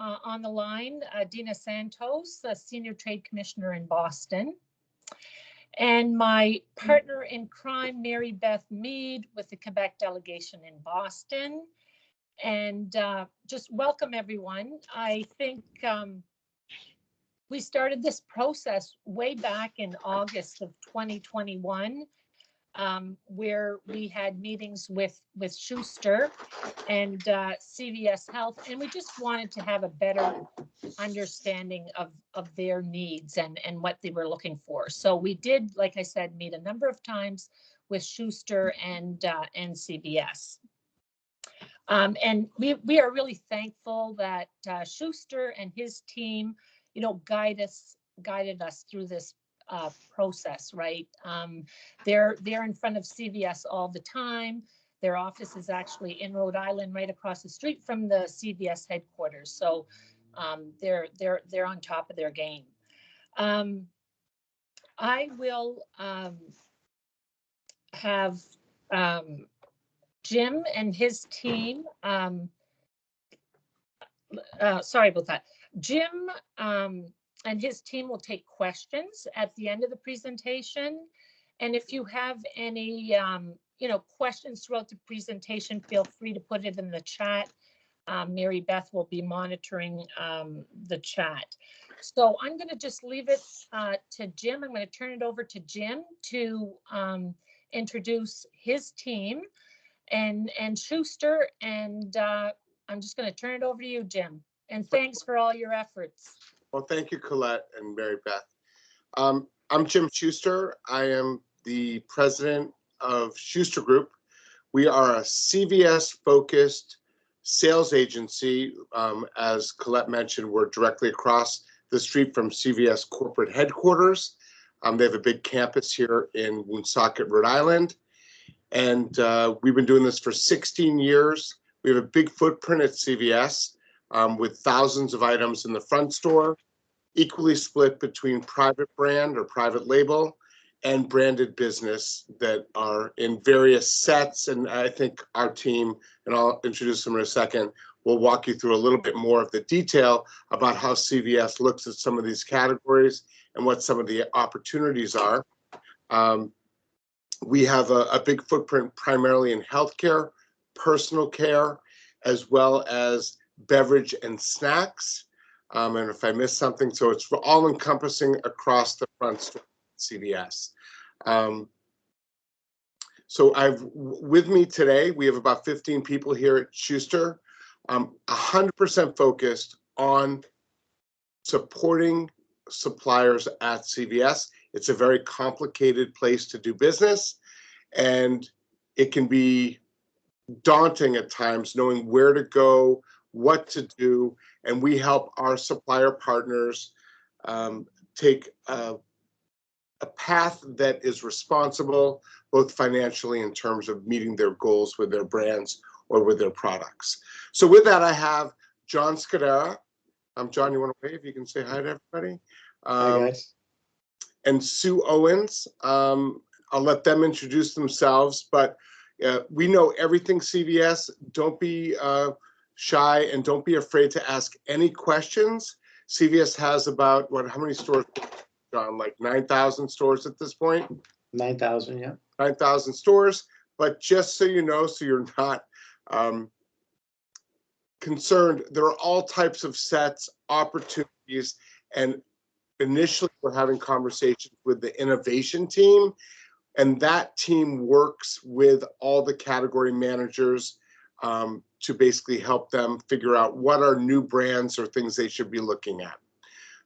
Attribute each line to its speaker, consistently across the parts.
Speaker 1: on the line Dina Santos, Senior Trade Commissioner in Boston, and my partner in crime, Mary Beth Mead, with the Quebec delegation in Boston. And just welcome everyone. I think we started this process way back in August of 2021, where we had meetings with Shuster and CVS Health, and we just wanted to have a better understanding of their needs and what they were looking for. So we did, like I said, meet a number of times with Shuster and CVS. And we are really thankful that Shuster and his team, you know, guided us through this process, right? They're in front of CVS all the time. Their office is actually in Rhode Island, right across the street from the CVS headquarters. So they're on top of their game. I will have Jim and his team. Sorry about that. Jim and his team will take questions at the end of the presentation. And if you have any, you know, questions throughout the presentation, feel free to put it in the chat. Mary Beth will be monitoring the chat. So I'm going to just leave it to Jim. I'm going to turn it over to Jim to introduce his team and Shuster. And I'm just going to turn it over to you, Jim. And thanks for all your efforts.
Speaker 2: Well, thank you, Colette and Mary Beth. I'm Jim Shuster. I am the president of Shuster Group. We are a CVS-focused sales agency. As Colette mentioned, we're directly across the street from CVS corporate headquarters. They have a big campus here in Woonsocket, Rhode Island. And we've been doing this for 16 years. We have a big footprint at CVS. With thousands of items in the front store, equally split between private brand or private label and branded business that are in various sets. And I think our team, and I'll introduce them in a second, will walk you through a little bit more of the detail about how CVS looks at some of these categories and what some of the opportunities are. We have a big footprint primarily in healthcare, personal care, as well as beverage and snacks, and if I missed something, so it's all encompassing across the front store at CVS. So with me today, we have about 15 people here at Shuster, 100% focused on supporting suppliers at CVS. It's a very complicated place to do business, and it can be daunting at times knowing where to go, what to do, and we help our supplier partners take a path that is responsible, both financially in terms of meeting their goals with their brands or with their products. So with that, I have John Scudera. John, you want to wave? You can say hi to everybody.
Speaker 3: Hi, guys.
Speaker 2: And Sue Owens. I'll let them introduce themselves, but we know everything CVS. Don't be shy and don't be afraid to ask any questions. CVS has about, how many stores, John? Like 9,000 stores at this point?
Speaker 3: 9,000, yeah.
Speaker 2: 9,000 stores. But just so you know, so you're not concerned, there are all types of sets, opportunities, and initially we're having conversations with the innovation team, and that team works with all the category managers to basically help them figure out what are new brands or things they should be looking at.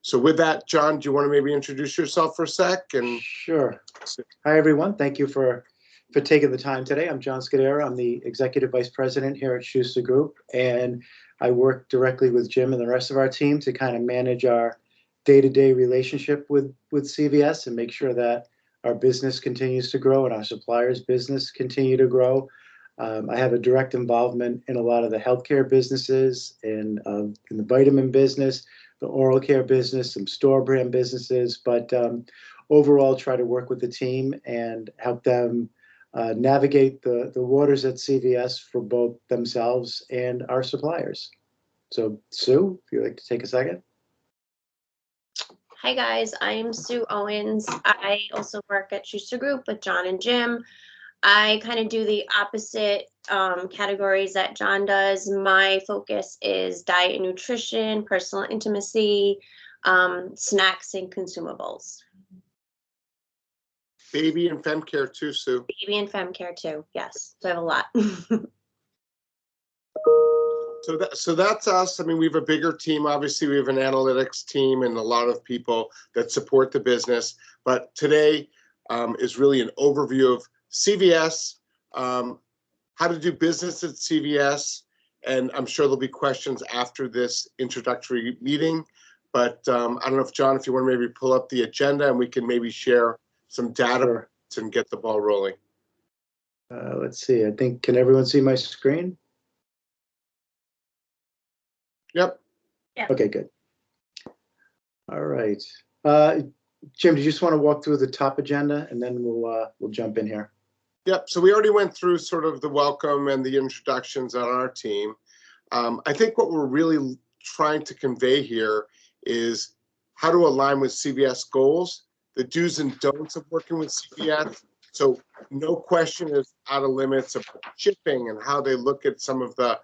Speaker 2: So with that, John, do you want to maybe introduce yourself for a sec? And
Speaker 3: sure. Hi, everyone. Thank you for taking the time today. I'm John Scudera. I'm the Executive Vice President here at Shuster Group, and I work directly with Jim and the rest of our team to kind of manage our day-to-day relationship with CVS and make sure that our business continues to grow and our suppliers' business continue to grow. I have a direct involvement in a lot of the healthcare businesses and in the vitamin business, the oral care business, some store brand businesses, but overall try to work with the team and help them navigate the waters at CVS for both themselves and our suppliers. So Sue, if you'd like to take a second.
Speaker 4: Hi guys, I'm Sue Owens. I also work at Shuster Group with John and Jim. I kind of do the opposite categories that John does. My focus is diet and nutrition, personal intimacy, snacks and consumables.
Speaker 2: Baby and fem care too, Sue.
Speaker 4: Baby and fem care too, yes. So I have a lot.
Speaker 2: So that's us. I mean, we have a bigger team. Obviously, we have an analytics team and a lot of people that support the business. But today is really an overview of CVS, how to do business at CVS. And I'm sure there'll be questions after this introductory meeting. But I don't know if, John, if you want to maybe pull up the agenda and we can maybe share some data and get the ball rolling.
Speaker 3: Let's see. I think, can everyone see my screen?
Speaker 2: Yep.
Speaker 1: Yeah.
Speaker 3: Okay, good. All right. Jim, do you just want to walk through the top agenda and then we'll jump in here?
Speaker 2: Yep. So we already went through sort of the welcome and the introductions on our team. I think what we're really trying to convey here is how to align with CVS goals, the do's and don'ts of working with CVS. So no question is out of limits of shipping and how they look at some of the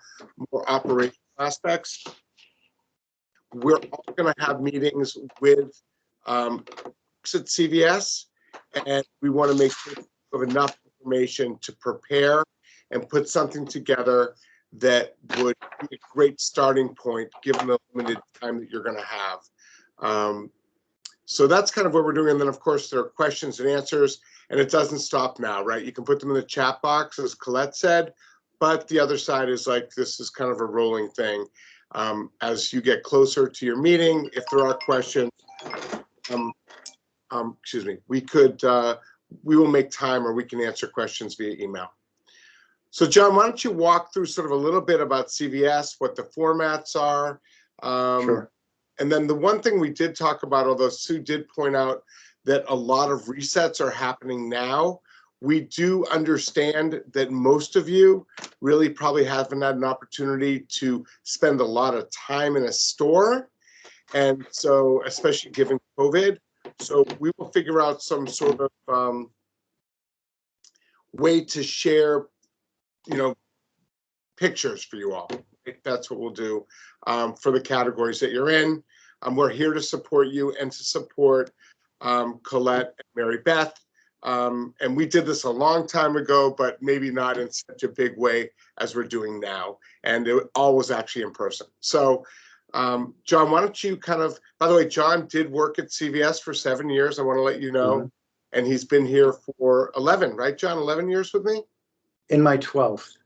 Speaker 2: more operational aspects. We're all going to have meetings with folks at CVS, and we want to make sure we have enough information to prepare and put something together that would be a great starting point given the limited time that you're going to have. So that's kind of what we're doing. And then, of course, there are questions and answers, and it doesn't stop now, right? You can put them in the chat box, as Colette said, but the other side is like this is kind of a rolling thing. As you get closer to your meeting, if there are questions, excuse me, we will make time or we can answer questions via email. So John, why don't you walk through sort of a little bit about CVS, what the formats are.
Speaker 3: Sure.
Speaker 2: And then the one thing we did talk about, although Sue did point out that a lot of resets are happening now, we do understand that most of you really probably haven't had an opportunity to spend a lot of time in a store. And so, especially given COVID, so we will figure out some sort of way to share, pictures for you all. That's what we'll do for the categories that you're in. We're here to support you and to support Colette and Mary Beth. And we did this a long time ago, but maybe not in such a big way as we're doing now. And it all was actually in person. So, John, why don't you kind of, by the way, John did work at CVS for 7 years. I want to let you know. Mm-hmm. And he's been here for 11, right, John? 11 years with me?
Speaker 3: In my 12th.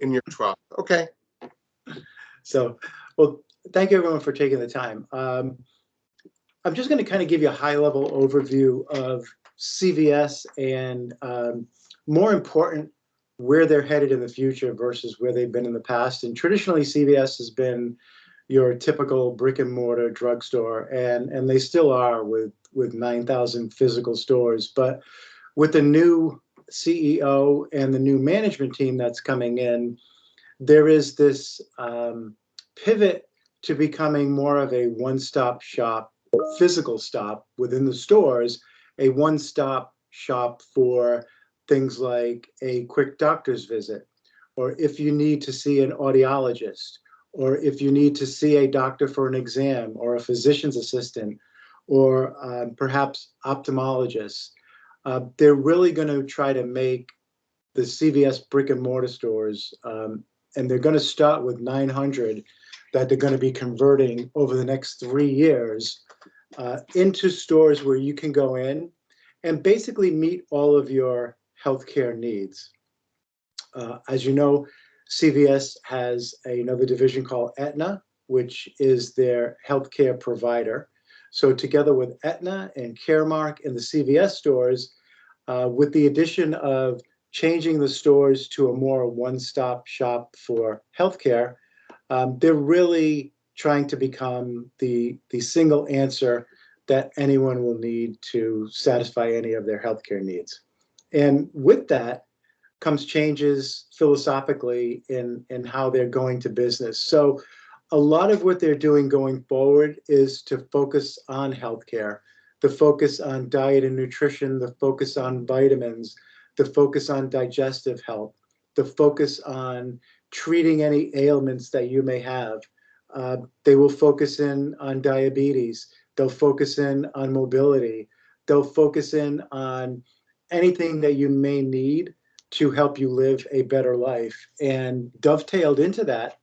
Speaker 2: In your 12th. Okay.
Speaker 3: So, well, thank you everyone for taking the time. I'm just going to kind of give you a high-level overview of CVS and more important, where they're headed in the future versus where they've been in the past. And traditionally, CVS has been your typical brick and mortar drugstore, and they still are with 9,000 physical stores. But with the new CEO and the new management team that's coming in, there is this pivot to becoming more of a one-stop shop, physical stop within the stores, a one-stop shop for things like a quick doctor's visit, or if you need to see an audiologist, or if you need to see a doctor for an exam, or a physician's assistant, or perhaps ophthalmologists. They're really going to try to make the CVS brick and mortar stores, and they're going to start with 900 that they're going to be converting over the next 3 years into stores where you can go in and basically meet all of your healthcare needs. As you know, CVS has another division called Aetna, which is their healthcare provider. So together with Aetna and Caremark and the CVS stores, with the addition of changing the stores to a more one-stop shop for healthcare, they're really trying to become the single answer that anyone will need to satisfy any of their healthcare needs. And with that comes changes philosophically in how they're going to business. So a lot of what they're doing going forward is to focus on healthcare, the focus on diet and nutrition, the focus on vitamins, the focus on digestive health, the focus on treating any ailments that you may have. They will focus in on diabetes. They'll focus in on mobility. They'll focus in on anything that you may need to help you live a better life. And dovetailed into that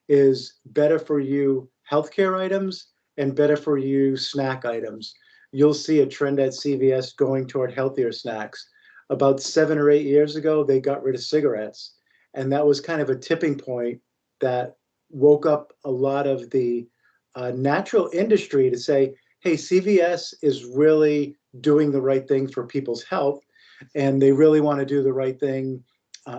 Speaker 3: is better for you healthcare items and better for you snack items. You'll see a trend at CVS going toward healthier snacks. About 7 or 8 years ago, they got rid of cigarettes. And that was kind of a tipping point that woke up a lot of the natural industry to say, hey, CVS is really doing the right thing for people's health. And they really want to do the right thing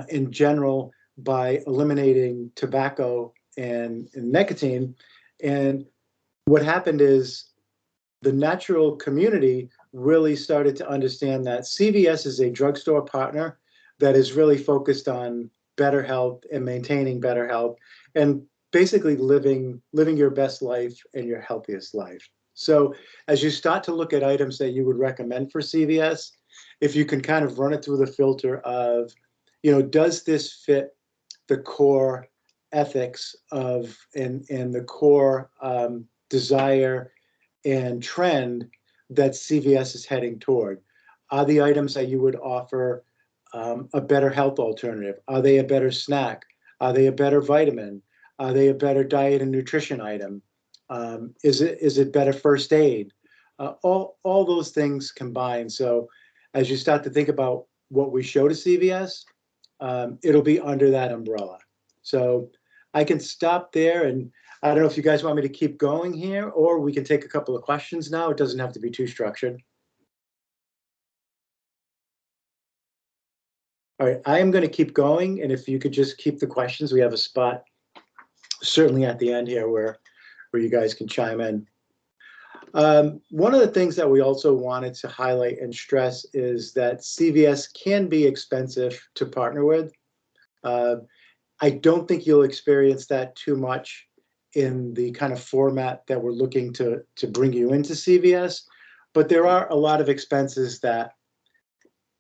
Speaker 3: in general by eliminating tobacco and nicotine. And what happened is the natural community really started to understand that CVS is a drugstore partner that is really focused on better health and maintaining better health and basically living your best life and your healthiest life. So as you start to look at items that you would recommend for CVS, if you can kind of run it through the filter of, does this fit the core ethics of and the core desire and trend that CVS is heading toward? Are the items that you would offer a better health alternative? Are they a better snack? Are they a better vitamin? Are they a better diet and nutrition item? Is it better first aid? All those things combined. So as you start to think about what we show to CVS, it'll be under that umbrella. So I can stop there, and I don't know if you guys want me to keep going here, or we can take a couple of questions now. It doesn't have to be too structured. All right, I am going to keep going, and if you could just keep the questions, we have a spot certainly at the end here where you guys can chime in. One of the things that we also wanted to highlight and stress is that CVS can be expensive to partner with. I don't think you'll experience that too much in the kind of format that we're looking to bring you into CVS, but there are a lot of expenses that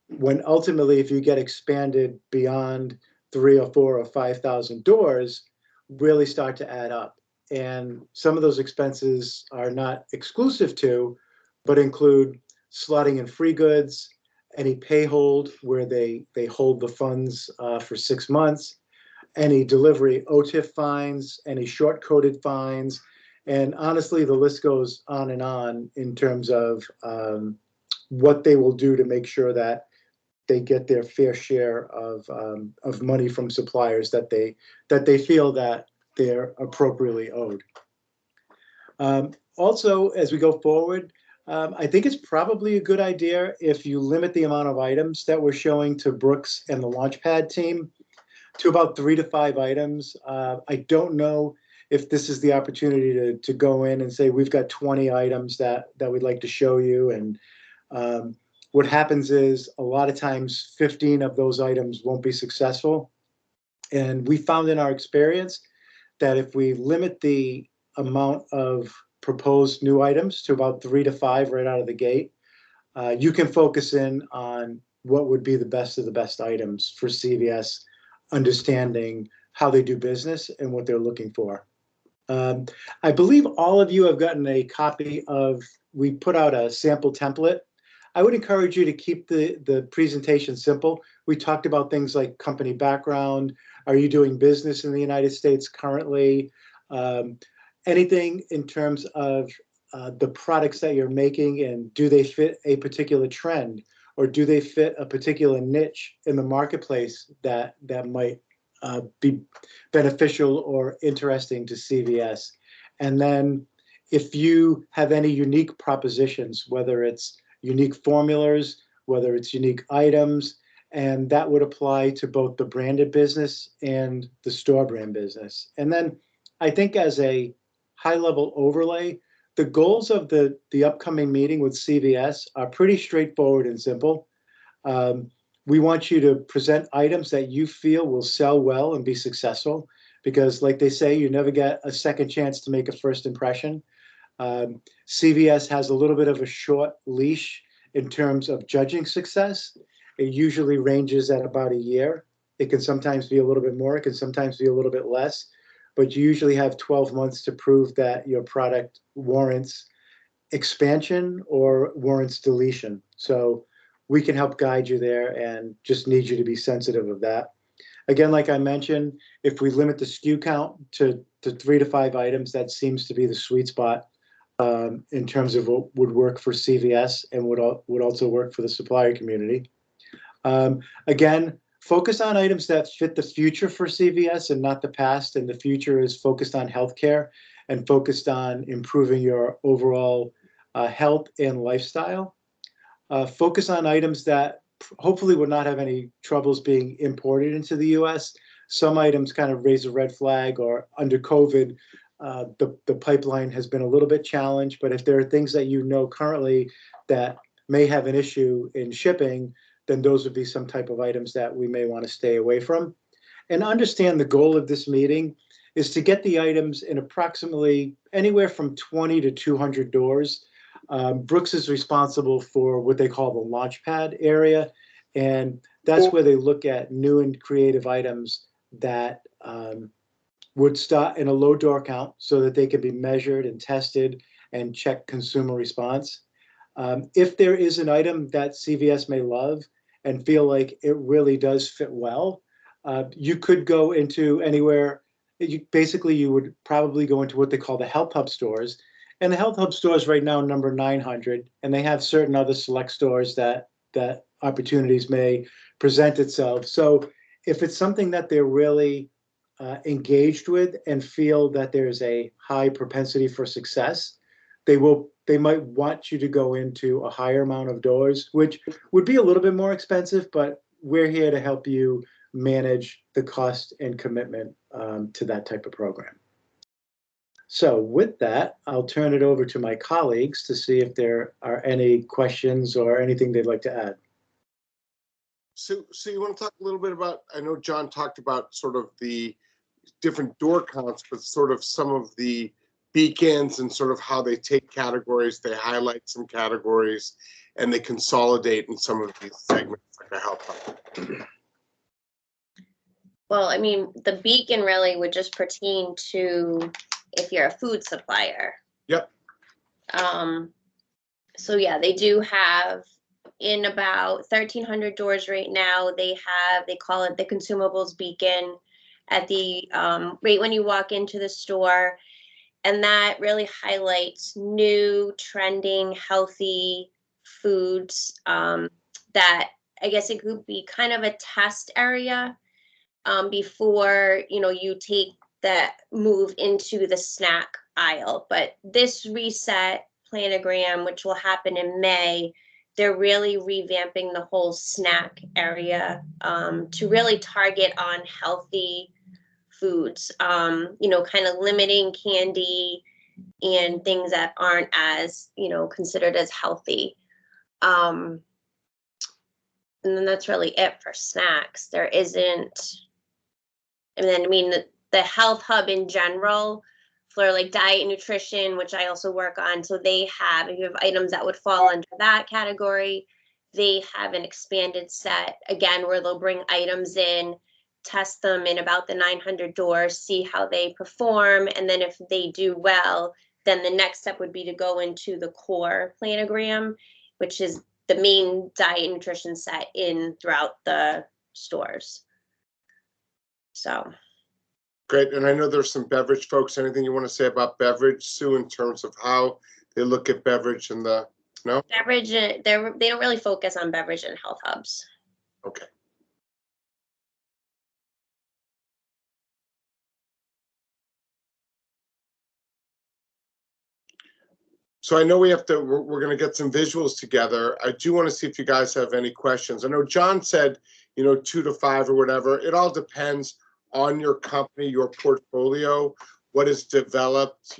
Speaker 3: when ultimately, if you get expanded beyond 3 or 4 or 5,000 doors, really start to add up. And some of those expenses are not exclusive to, but include slotting in free goods, any pay hold where they hold the funds for 6 months, any delivery OTIF fines, any short-coded fines, and honestly, the list goes on and on in terms of what they will do to make sure that they get their fair share of money from suppliers that they feel that they're appropriately owed. Also, as we go forward, I think it's probably a good idea if you limit the amount of items that we're showing to Brooks and the Launchpad team to about 3 to 5 items. I don't know if this is the opportunity to go in and say, we've got 20 items that we'd like to show you. And what happens is a lot of times 15 of those items won't be successful. And we found in our experience that if we limit the amount of proposed new items to about 3 to 5 right out of the gate, you can focus in on what would be the best of the best items for CVS, understanding how they do business and what they're looking for. I believe all of you have gotten a copy of, we put out a sample template. I would encourage you to keep the presentation simple. We talked about things like company background. Are you doing business in the United States currently? Anything in terms of the products that you're making, and do they fit a particular trend, or do they fit a particular niche in the marketplace that might be beneficial or interesting to CVS? And then if you have any unique propositions, whether it's unique formulas, whether it's unique items, and that would apply to both the branded business and the store brand business. And then I think as a high level overlay, the goals of the upcoming meeting with CVS are pretty straightforward and simple. We want you to present items that you feel will sell well and be successful, because like they say, you never get a second chance to make a first impression. CVS has a little bit of a short leash in terms of judging success. It usually ranges at about a year. It can sometimes be a little bit more, it can sometimes be a little bit less, but you usually have 12 months to prove that your product warrants expansion or warrants deletion. So we can help guide you there and just need you to be sensitive of that. Again, like I mentioned, if we limit the SKU count to 3 to 5 items, that seems to be the sweet spot in terms of what would work for CVS and would also work for the supplier community. Again, focus on items that fit the future for CVS and not the past. And the future is focused on healthcare and focused on improving your overall health and lifestyle. Focus on items that hopefully would not have any troubles being imported into the US. Some items kind of raise a red flag, or under COVID, the pipeline has been a little bit challenged. But if there are things that you know currently that may have an issue in shipping, then those would be some type of items that we may want to stay away from. And understand the goal of this meeting is to get the items in approximately anywhere from 20 to 200 doors. Brooks is responsible for what they call the launchpad area, and that's where they look at new and creative items that would start in a low door count so that they can be measured and tested and check consumer response. If there is an item that CVS may love and feel like it really does fit well, you could go into anywhere. You would probably go into what they call the health hub stores. And the health hub stores right now number 900, and they have certain other select stores that opportunities may present itself. So if it's something that they're really engaged with and feel that there's a high propensity for success, they might want you to go into a higher amount of doors, which would be a little bit more expensive, but we're here to help you manage the cost and commitment to that type of program. So with that, I'll turn it over to my colleagues to see if there are any questions or anything they'd like to add.
Speaker 2: So you want to talk a little bit about, I know John talked about sort of the different door counts, but sort of some of the beacons and sort of how they take categories, they highlight some categories, and they consolidate in some of these segments like a health hub.
Speaker 4: Well, I mean, the beacon really would just pertain to if you're a food supplier.
Speaker 2: Yep.
Speaker 4: So yeah, they do have in about 1,300 doors right now. They call it the consumables beacon at the right when you walk into the store, and that really highlights new, trending, healthy foods that I guess it could be kind of a test area before you take that move into the snack aisle. But this reset planogram, which will happen in May, they're really revamping the whole snack area to really target on healthy foods, kind of limiting candy and things that aren't as, considered as healthy. And then that's really it for snacks. There isn't, and then, I mean, the health hub in general for like diet and nutrition, which I also work on. So if you have items that would fall under that category, they have an expanded set, again, where they'll bring items in, test them in about the 900 doors, see how they perform. And then if they do well, then the next step would be to go into the core planogram, which is the main diet and nutrition set throughout the stores. So.
Speaker 2: Great. And I know there's some beverage folks. Anything you want to say about beverage, Sue, in terms of how they look at beverage and no?
Speaker 4: Beverage, they don't really focus on beverage and health hubs.
Speaker 2: Okay. So I know we're going to get some visuals together. I do want to see if you guys have any questions. I know John said, 2 to 5 or whatever. It all depends on your company, your portfolio, what is developed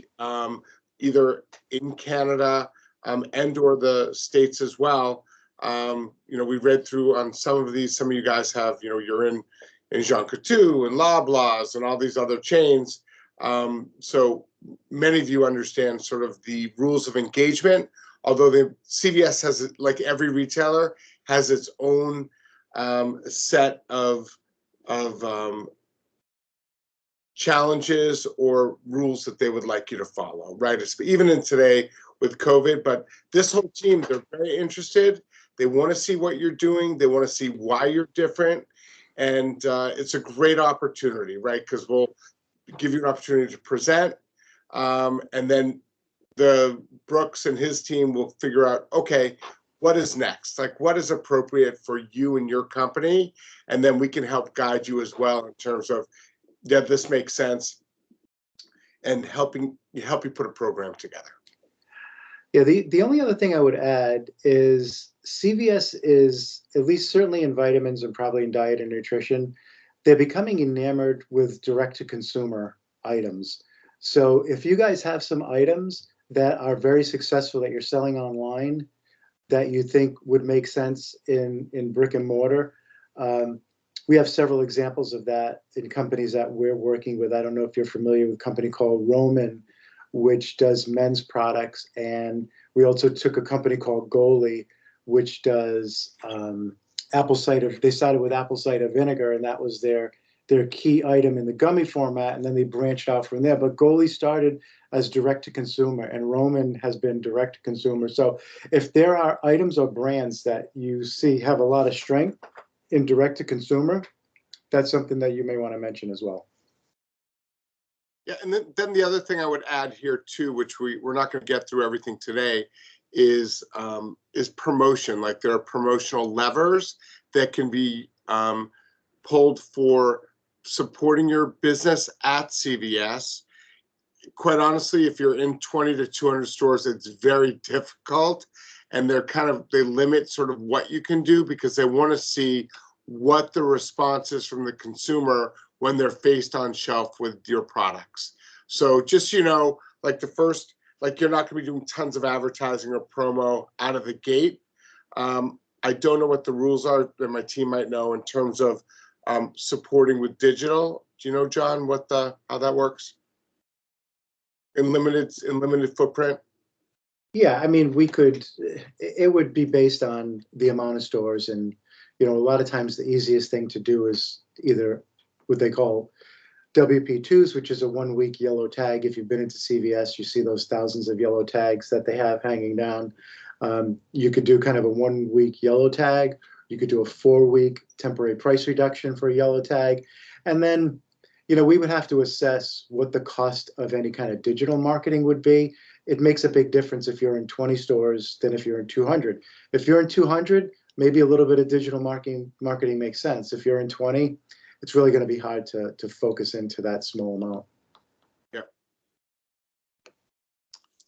Speaker 2: either in Canada and or the States as well. We read through on some of these, some of you guys have, you're in, and Jean Coutu and Loblaws and all these other chains. So many of you understand sort of the rules of engagement, although the CVS has, like every retailer, has its own set of challenges or rules that they would like you to follow, right? Even in today with COVID, but this whole team, they're very interested. They want to see what you're doing. They want to see why you're different. And it's a great opportunity, right? Because we'll give you an opportunity to present. And then Brooks and his team will figure out, okay, what is next? Like, what is appropriate for you and your company? And then we can help guide you as well in terms of, yeah, this makes sense, and help you put a program together.
Speaker 3: Yeah, the only other thing I would add is CVS is, at least certainly in vitamins and probably in diet and nutrition, they're becoming enamored with direct-to-consumer items. So if you guys have some items that are very successful that you're selling online that you think would make sense in brick and mortar, we have several examples of that in companies that we're working with. I don't know if you're familiar with a company called Roman, which does men's products. And we also took a company called Goli, which does apple cider. They started with apple cider vinegar, and that was their key item in the gummy format. And then they branched out from there. But Goli started as direct to consumer, and Roman has been direct to consumer. So if there are items or brands that you see have a lot of strength in direct to consumer, that's something that you may want to mention as well.
Speaker 2: Yeah, and then the other thing I would add here too, which we're not going to get through everything today, is promotion. Like, there are promotional levers that can be pulled for supporting your business at CVS. Quite honestly, if you're in 20 to 200 stores, it's very difficult, and they limit sort of what you can do, because they want to see what the response is from the consumer when they're faced on shelf with your products. So just, like you're not going to be doing tons of advertising or promo out of the gate. I don't know what the rules are, that my team might know, in terms of supporting with digital. Do you know, John, how that works? In limited footprint?
Speaker 3: Yeah, I mean, it would be based on the amount of stores, and a lot of times the easiest thing to do is either what they call WP2s, which is a 1 week yellow tag. If you've been into CVS, you see those thousands of yellow tags that they have hanging down. You could do kind of a 1 week yellow tag. You could do a 4 week temporary price reduction for a yellow tag. And then, we would have to assess what the cost of any kind of digital marketing would be. It makes a big difference if you're in 20 stores than if you're in 200. If you're in 200, maybe a little bit of digital marketing makes sense. If you're in 20, it's really going to be hard to focus into that small amount.
Speaker 2: Yeah.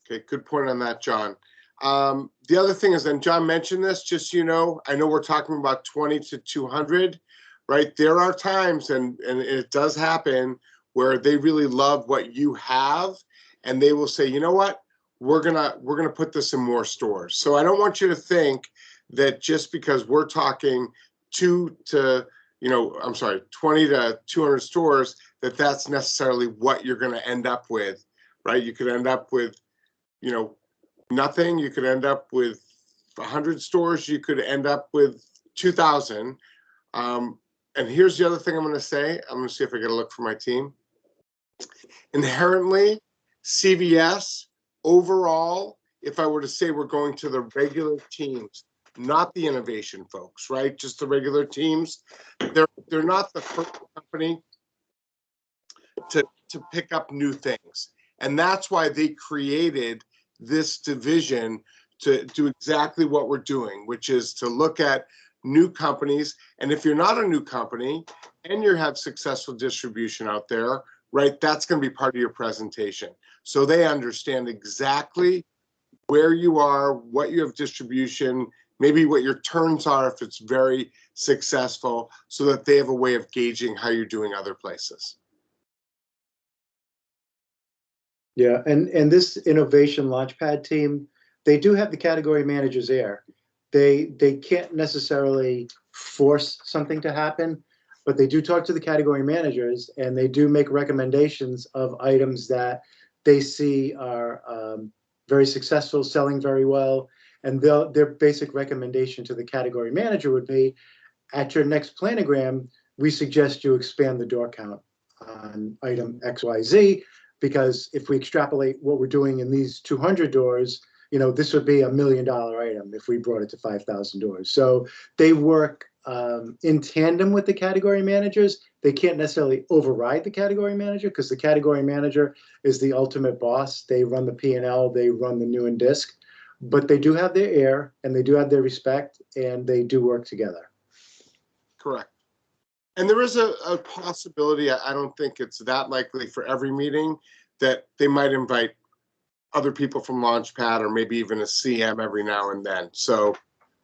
Speaker 2: Okay, good point on that, John. The other thing is, and John mentioned this, just I know we're talking about 20 to 200, right? There are times, and it does happen, where they really love what you have, and they will say, you know what, we're gonna put this in more stores. So I don't want you to think that just because we're talking 20 to 200 stores, that's necessarily what you're going to end up with, right? You could end up with, nothing. You could end up with 100 stores. You could end up with 2,000. And here's the other thing I'm going to say. I'm going to see if I get a look for my team. Inherently, CVS overall, if I were to say we're going to the regular teams, not the innovation folks, right? Just the regular teams. They're not the first company to pick up new things. And that's why they created this division to do exactly what we're doing, which is to look at new companies. And if you're not a new company and you have successful distribution out there, right, that's going to be part of your presentation. So they understand exactly where you are, what you have distribution, maybe what your turns are if it's very successful, so that they have a way of gauging how you're doing other places.
Speaker 3: Yeah, and this innovation launchpad team, they do have the category managers there. They can't necessarily force something to happen, but they do talk to the category managers, and they do make recommendations of items that they see are very successful, selling very well. And their basic recommendation to the category manager would be, at your next planogram, we suggest you expand the door count on item XYZ, because if we extrapolate what we're doing in these 200 doors, you know, this would be $1 million item if we brought it to 5,000 doors. So they work in tandem with the category managers. They can't necessarily override the category manager, because the category manager is the ultimate boss. They run the P&L, they run the new and disc, but they do have their ear and they do have their respect, and they do work together.
Speaker 2: Correct. And there is a possibility, I don't think it's that likely for every meeting, that they might invite other people from Launchpad or maybe even a CM every now and then. So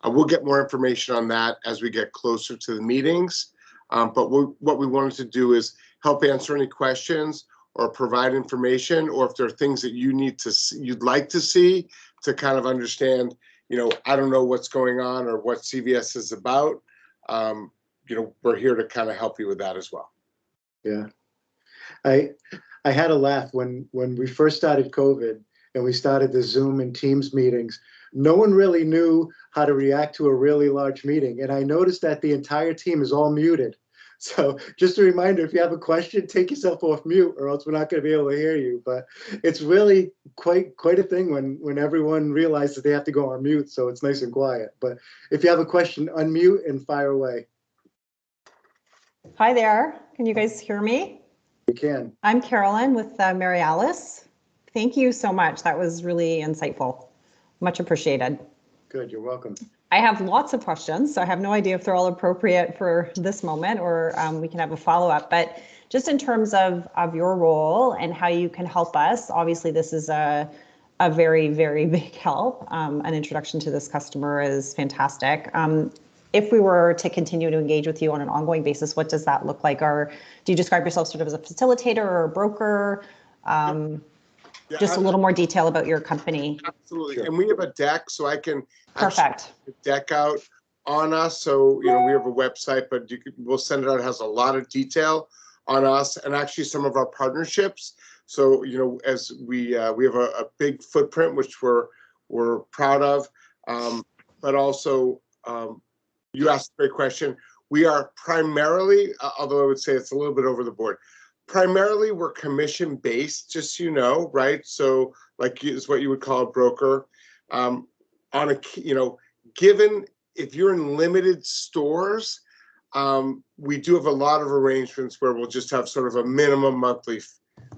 Speaker 2: we'll get more information on that as we get closer to the meetings. But what we wanted to do is help answer any questions or provide information, or if there are things that you need to see, you'd like to see to kind of understand, you know, I don't know what's going on or what CVS is about. You know, we're here to kind of help you with that as well.
Speaker 3: Yeah. I had a laugh when we first started COVID and we started the Zoom and Teams meetings. No one really knew how to react to a really large meeting. And I noticed that the entire team is all muted. So just a reminder, if you have a question, take yourself off mute, or else we're not going to be able to hear you. But it's really quite a thing when everyone realizes they have to go on mute. So it's nice and quiet. But if you have a question, unmute and fire away.
Speaker 5: Hi there. Can you guys hear me?
Speaker 3: We can.
Speaker 5: I'm Carolyn with Mary Alice. Thank you so much. That was really insightful. Much appreciated.
Speaker 3: Good. You're welcome.
Speaker 5: I have lots of questions, so I have no idea if they're all appropriate for this moment, or we can have a follow-up. But just in terms of your role and how you can help us, obviously this is a very, very big help. An introduction to this customer is fantastic. If we were to continue to engage with you on an ongoing basis, what does that look like? Or do you describe yourself sort of as a facilitator or a broker?
Speaker 2: Yeah,
Speaker 5: just a little more detail about your company.
Speaker 2: Absolutely. Sure. And we have a deck, so I can
Speaker 5: perfect
Speaker 2: deck out on us. So, you know, we have a website, but we'll send it out. It has a lot of detail on us and actually some of our partnerships. So, you know, as we have a big footprint, which we're proud of, but also, you asked a great question. We are primarily, although I would say it's a little bit over the board, primarily we're commission based, just so you know, right? So like is what you would call a broker. On a, you know, given if you're in limited stores, we do have a lot of arrangements where we'll just have sort of a minimum monthly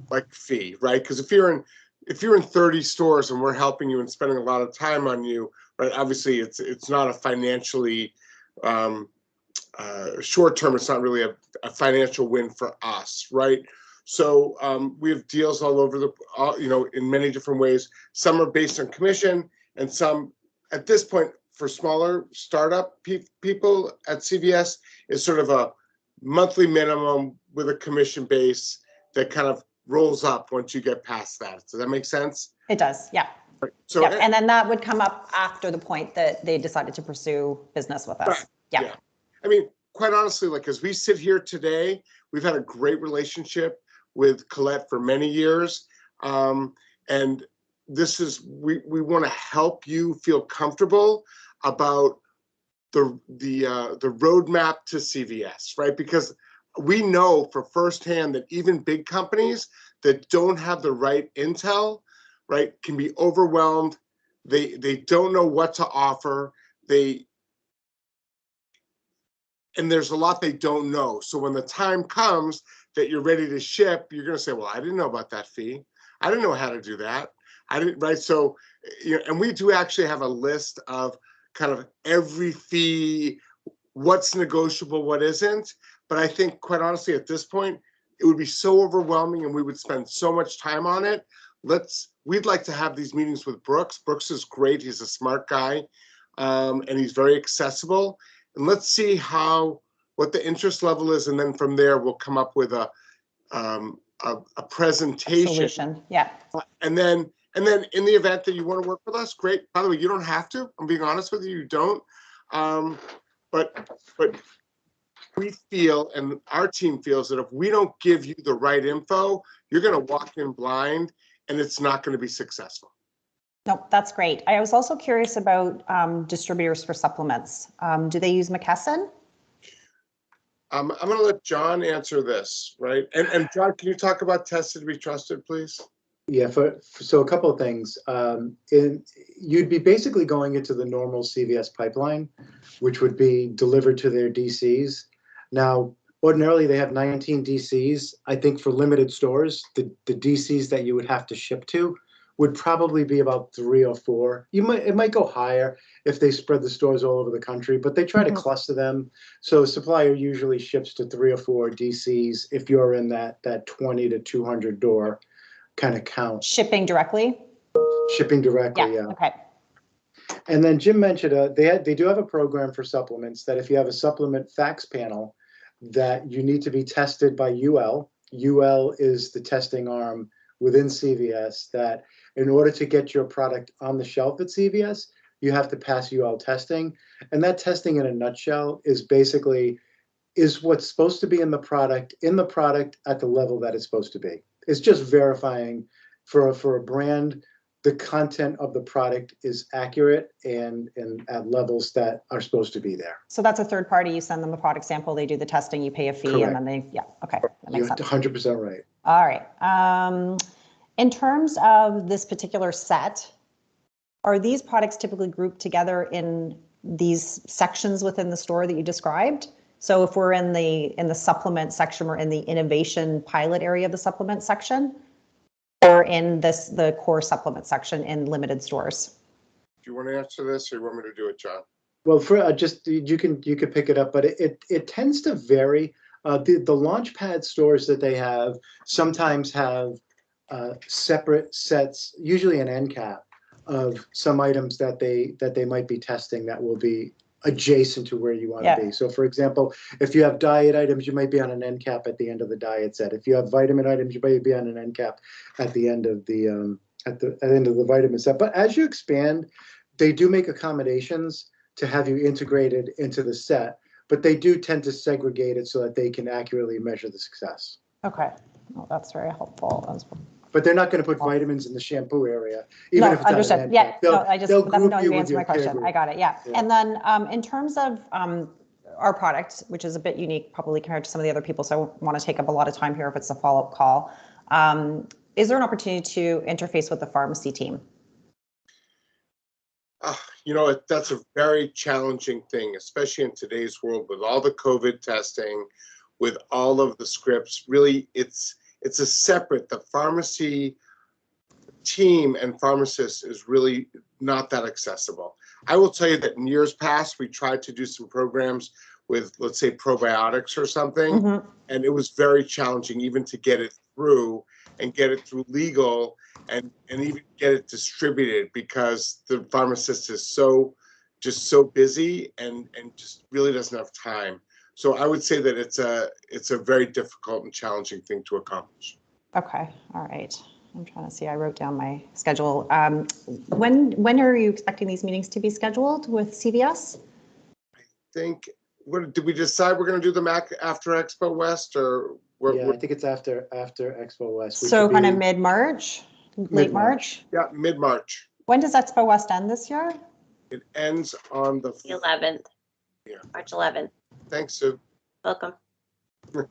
Speaker 2: like fee, right? Because if you're in 30 stores and we're helping you and spending a lot of time on you, right? Obviously it's not a financially short term, it's not really a financial win for us, right? So we have deals all over you know, in many different ways. Some are based on commission, and some, at this point, for smaller startup people at CVS, is sort of a monthly minimum with a commission base that kind of rolls up once you get past that. Does that make sense?
Speaker 5: It does, yeah.
Speaker 2: Right. So,
Speaker 5: yeah. And then that would come up after the point that they decided to pursue business with us.
Speaker 2: Right.
Speaker 5: Yeah.
Speaker 2: I mean, quite honestly, like as we sit here today, we've had a great relationship with Colette for many years. And this is, we want to help you feel comfortable about the roadmap to CVS, right? Because we know for firsthand that even big companies that don't have the right intel, right, can be overwhelmed. They don't know what to offer. And there's a lot they don't know. So when the time comes that you're ready to ship, you're going to say, well, I didn't know about that fee. I didn't know how to do that. I didn't, right? So, you know, and we do actually have a list of kind of every fee, what's negotiable, what isn't. But I think quite honestly, at this point, it would be so overwhelming and we would spend so much time on it. We'd like to have these meetings with Brooks. Brooks is great. He's a smart guy, and he's very accessible. And let's see what the interest level is, and then from there we'll come up with a presentation.
Speaker 5: Solution, yeah.
Speaker 2: And then in the event that you want to work with us, great. By the way, you don't have to. I'm being honest with you, you don't. But we feel, and our team feels, that if we don't give you the right info, you're going to walk in blind and it's not going to be successful.
Speaker 5: No, that's great. I was also curious about distributors for supplements. Do they use McKesson?
Speaker 2: I'm going to let John answer this, right? And John, can you talk about tested to be trusted, please?
Speaker 3: Yeah, so a couple of things. You'd be basically going into the normal CVS pipeline, which would be delivered to their DCs. Now, ordinarily they have 19 DCs. I think for limited stores, the DCs that you would have to ship to would probably be about 3 or 4. It might go higher if they spread the stores all over the country, but they try to cluster them. So a supplier usually ships to 3 or 4 DCs if you're in that 20 to 200 door kind of count.
Speaker 5: Shipping directly?
Speaker 3: Shipping directly, yeah.
Speaker 5: Okay.
Speaker 3: And then Jim mentioned they do have a program for supplements that if you have a supplement fax panel that you need to be tested by UL. UL is the testing arm within CVS that in order to get your product on the shelf at CVS, you have to pass UL testing. And that testing in a nutshell is basically what's supposed to be in the product at the level that it's supposed to be. It's just verifying for a brand, the content of the product is accurate and at levels that are supposed to be there.
Speaker 5: So that's a third party. You send them a product sample, they do the testing, you pay a fee,
Speaker 3: Correct.
Speaker 5: and then okay, that makes
Speaker 3: You're
Speaker 5: sense.
Speaker 3: 100% right.
Speaker 5: All right. In terms of this particular set, are these products typically grouped together in these sections within the store that you described? So if we're in the supplement section, we're in the innovation pilot area of the supplement section, or in the core supplement section in limited stores?
Speaker 2: Do you want to answer this, or you want me to do it, John?
Speaker 3: Well, for just you can pick it up, but it tends to vary. The Launchpad stores that they have sometimes have separate sets, usually an end cap of some items that they might be testing that will be adjacent to where you want to be. So for example, if you have diet items, you might be on an end cap at the end of the diet set. If you have vitamin items, you might be on an end cap at the end of the end of the vitamin set. But as you expand, they do make accommodations to have you integrated into the set, but they do tend to segregate it so that they can accurately measure the success.
Speaker 5: Okay, well, that's very helpful.
Speaker 3: But they're not going to put vitamins in the shampoo area, even if it's
Speaker 5: understood.
Speaker 3: on an end
Speaker 5: Yeah,
Speaker 3: cap.
Speaker 5: you answered my question. I got it. Yeah. And then in terms of our product, which is a bit unique probably compared to some of the other people, so I don't want to take up a lot of time here if it's a follow-up call. Is there an opportunity to interface with the pharmacy team?
Speaker 2: That's a very challenging thing, especially in today's world with all the COVID testing, with all of the scripts. Really, it's a separate, the pharmacy team and pharmacists is really not that accessible. I will tell you that in years past, we tried to do some programs with, let's say, probiotics or something, and it was very challenging even to get it through and get it through legal and even get it distributed because the pharmacist is just so busy and just really doesn't have time. So I would say that it's a very difficult and challenging thing to accomplish.
Speaker 5: Okay, all right. I'm trying to see, I wrote down my schedule. When are you expecting these meetings to be scheduled with CVS?
Speaker 2: I think, did we decide we're going to do them after Expo West or?
Speaker 3: I think it's after Expo West.
Speaker 5: So kind of mid-March, late March?
Speaker 2: Yeah, mid-March.
Speaker 5: When does Expo West end this year?
Speaker 2: It ends on the
Speaker 4: 11th.
Speaker 2: Yeah.
Speaker 4: March 11th.
Speaker 2: Thanks, Sue.
Speaker 4: Welcome.
Speaker 5: Okay.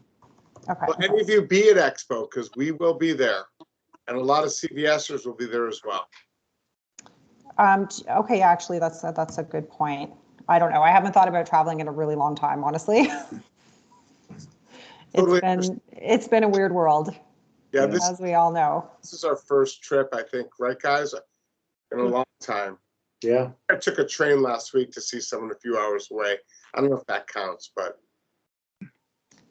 Speaker 2: Will any of you be at Expo? Because we will be there. And a lot of CVSers will be there as well.
Speaker 5: Okay, actually, that's a good point. I don't know. I haven't thought about traveling in a really long time, honestly. It's been a weird world.
Speaker 2: Yeah,
Speaker 5: as we all know.
Speaker 2: This is our first trip, I think, right, guys? In a long time.
Speaker 3: Yeah.
Speaker 2: I took a train last week to see someone a few hours away. I don't know if that counts, but.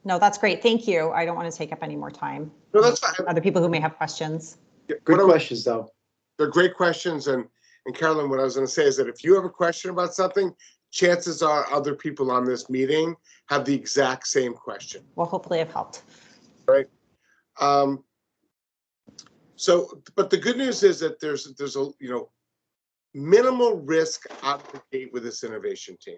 Speaker 5: No, that's great. Thank you. I don't want to take up any more time.
Speaker 2: No, that's fine.
Speaker 5: Other people who may have questions.
Speaker 2: Yeah,
Speaker 3: good questions, though.
Speaker 2: They're great questions. And Carolyn, what I was going to say is that if you have a question about something, chances are other people on this meeting have the exact same question.
Speaker 5: Well, hopefully I've helped.
Speaker 2: Right. But the good news is that there's a minimal risk out of the gate with this innovation team.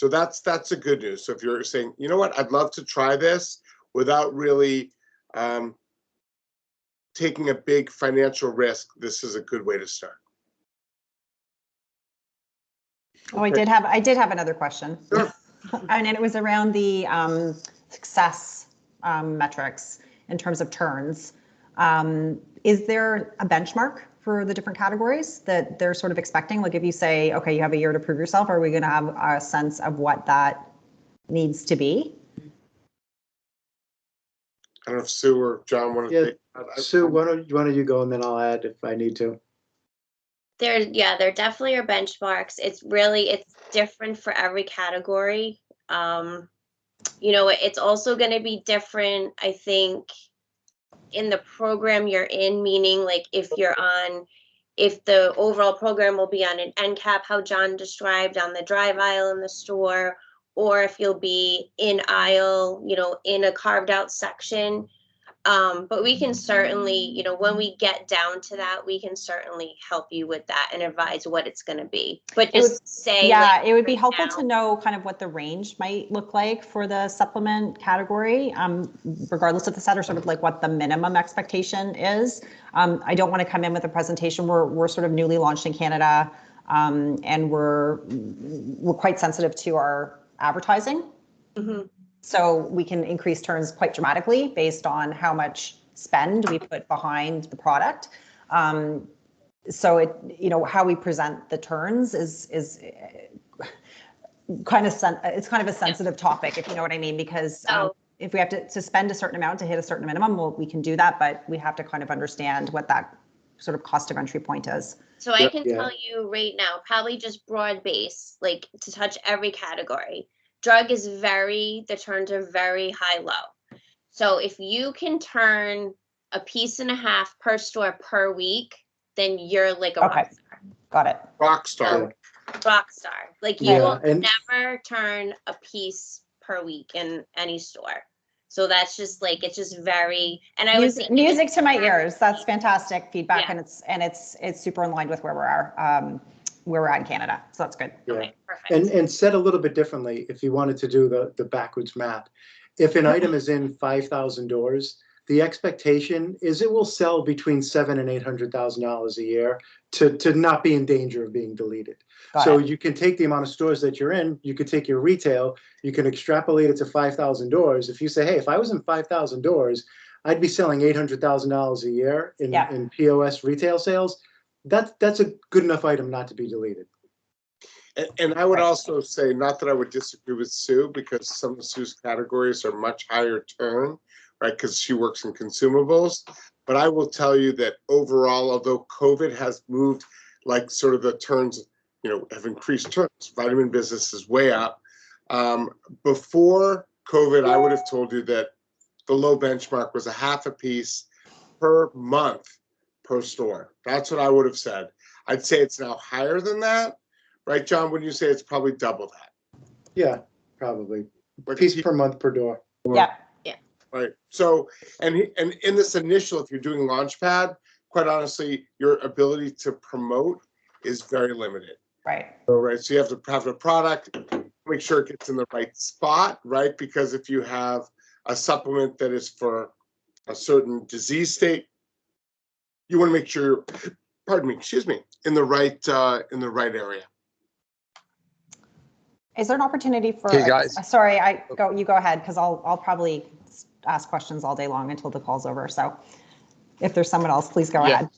Speaker 2: So that's a good news. So if you're saying, you know what, I'd love to try this without really taking a big financial risk, this is a good way to start.
Speaker 5: Oh, I did have another question.
Speaker 2: Sure.
Speaker 5: And it was around the success metrics in terms of turns. Is there a benchmark for the different categories that they're sort of expecting? Like if you say, okay, you have a year to prove yourself, are we going to have a sense of what that needs to be?
Speaker 2: I don't know if Sue or John want to take that.
Speaker 3: Sue, why don't you go, and then I'll add if I need to.
Speaker 4: There definitely are benchmarks. It's different for every category. It's also going to be different, I think, in the program you're in, meaning like if the overall program will be on an end cap, how John described, on the drive aisle in the store, or if you'll be in aisle, in a carved out section. But we can certainly, when we get down to that, we can certainly help you with that and advise what it's going to be. But just say,
Speaker 5: it would be helpful to know kind of what the range might look like for the supplement category, regardless of the set, or sort of like what the minimum expectation is. I don't want to come in with a presentation. We're sort of newly launched in Canada, and we're quite sensitive to our advertising. Mm-hmm. So we can increase turns quite dramatically based on how much spend we put behind the product. So how we present the turns is kind of a sensitive topic, if you know what I mean, because if we have to spend a certain amount to hit a certain minimum, well, we can do that, but we have to kind of understand what that sort of cost of entry point is.
Speaker 4: So I can tell you right now, probably just broad base, like to touch every category. Drug is the turns are very high low. So if you can turn a piece and a half per store per week, then you're like a rock star.
Speaker 5: Got it.
Speaker 2: Rock star.
Speaker 4: Rock star. Like you will never turn a piece per week in any store. So that's just like, it's just very, and I would say
Speaker 5: music to my ears. That's fantastic feedback. Yeah. And it's super in line with where we're at in Canada. So that's good.
Speaker 3: Yeah.
Speaker 4: Okay, perfect.
Speaker 3: And said a little bit differently, if you wanted to do the backwards math, if an item is in 5,000 doors, the expectation is it will sell between $700,000 and $800,000 a year to not be in danger of being deleted. So you can take the amount of stores that you're in, you could take your retail, you can extrapolate it to 5,000 doors. If you say, hey, if I was in 5,000 doors, I'd be selling $800,000 a year in POS retail sales. That's a good enough item not to be deleted.
Speaker 2: And I would also say, not that I would disagree with Sue, because some of Sue's categories are much higher turn, right? Because she works in consumables. But I will tell you that overall, although COVID has moved, like sort of the turns, have increased turns. Vitamin business is way up. Before COVID, I would have told you that the low benchmark was a half a piece per month per store. That's what I would have said. I'd say it's now higher than that. Right, John? When you say it's probably double that.
Speaker 3: Yeah, probably. A piece per month per door.
Speaker 5: Yeah.
Speaker 2: Right. So, and in this initial, if you're doing Launchpad, quite honestly, your ability to promote is very limited.
Speaker 5: Right.
Speaker 2: So you have to have the product, make sure it gets in the right spot, right? Because if you have a supplement that is for a certain disease state, you want to make sure, in the right area.
Speaker 5: Is there an opportunity for?
Speaker 6: Hey guys.
Speaker 5: Sorry, you go ahead, because I'll probably ask questions all day long until the call's over. So if there's someone else, please go ahead.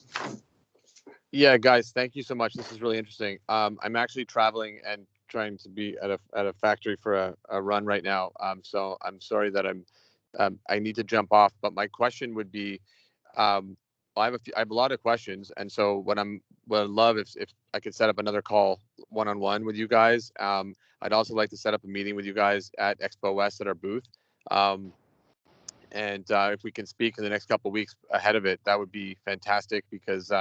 Speaker 6: Yeah, guys, thank you so much. This is really interesting. I'm actually traveling and trying to be at a factory for a run right now. So I'm sorry that I need to jump off. But my question would be, I have a lot of questions, and so what I'd love if I could set up another call one-on-one with you guys. I'd also like to set up a meeting with you guys at Expo West at our booth. And if we can speak in the next couple of weeks ahead of it, that would be fantastic, because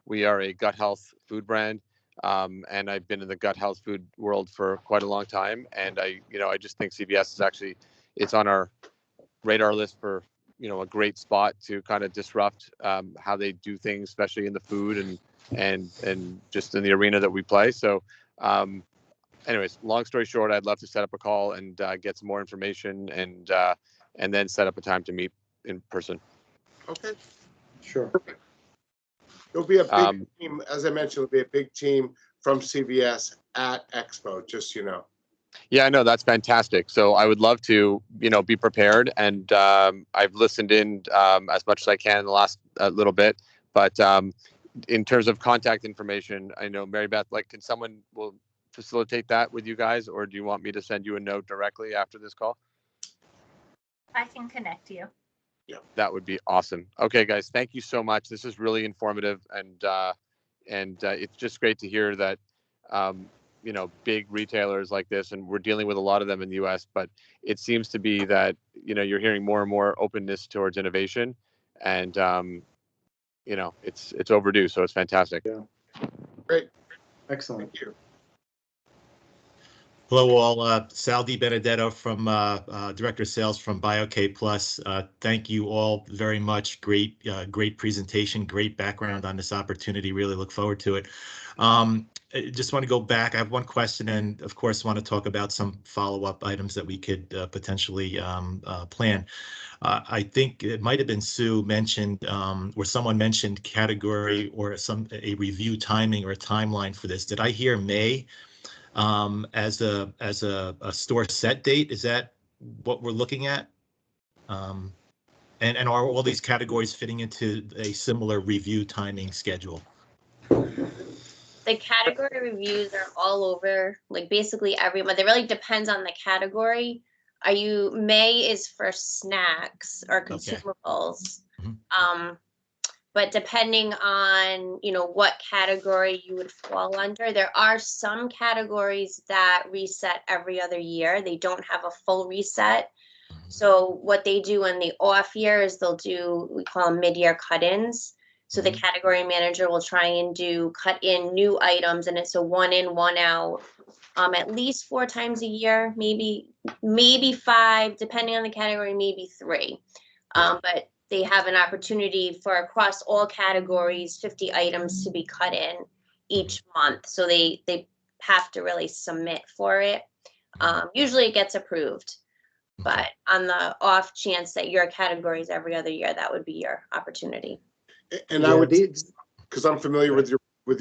Speaker 6: we are a gut health food brand, and I've been in the gut health food world for quite a long time. And I just think CVS is actually, it's on our radar list for a great spot to kind of disrupt how they do things, especially in the food and just in the arena that we play. So anyways, long story short, I'd love to set up a call and get some more information and then set up a time to meet in person.
Speaker 2: Okay.
Speaker 3: Sure.
Speaker 2: There'll be a big team, as I mentioned, there'll be a big team from CVS at Expo, just so you know.
Speaker 6: Yeah, no, that's fantastic. So I would love to, be prepared. And I've listened in as much as I can in the last little bit. But in terms of contact information, I know Mary Beth, can someone will facilitate that with you guys, or do you want me to send you a note directly after this call?
Speaker 7: I can connect you.
Speaker 2: Yeah,
Speaker 6: that would be awesome. Okay, guys, thank you so much. This is really informative, and it's just great to hear that big retailers like this, and we're dealing with a lot of them in the U.S. But it seems to be that you're hearing more and more openness towards innovation, and it's overdue. So it's fantastic.
Speaker 3: Yeah.
Speaker 2: great.
Speaker 3: Excellent.
Speaker 2: Thank you.
Speaker 8: Hello all, Sal Di Benedetto from Director of Sales from BioK Plus. Thank you all very much. Great presentation, great background on this opportunity. Really look forward to it. I just want to go back. I have one question, and of course want to talk about some follow-up items that we could potentially plan. I think it might have been Sue mentioned, or someone mentioned category or a review timing or a timeline for this. Did I hear May? As a store set date? Is that what we're looking at? And are all these categories fitting into a similar review timing schedule?
Speaker 4: The category reviews are all over, basically every month. It really depends on the category. May is for snacks or consumables.
Speaker 8: Okay.
Speaker 4: But depending on, what category you would fall under, there are some categories that reset every other year. They don't have a full reset. So what they do in the off years, they'll do, we call them mid-year cut-ins. So the category manager will try and cut in new items, and it's a 1 in, 1 out, at least 4 times a year, maybe 5, depending on the category, maybe 3. But they have an opportunity for across all categories, 50 items to be cut in each month. So they have to really submit for it. Usually it gets approved, but on the off chance that your category is every other year, that would be your opportunity.
Speaker 2: And I would, because I'm familiar with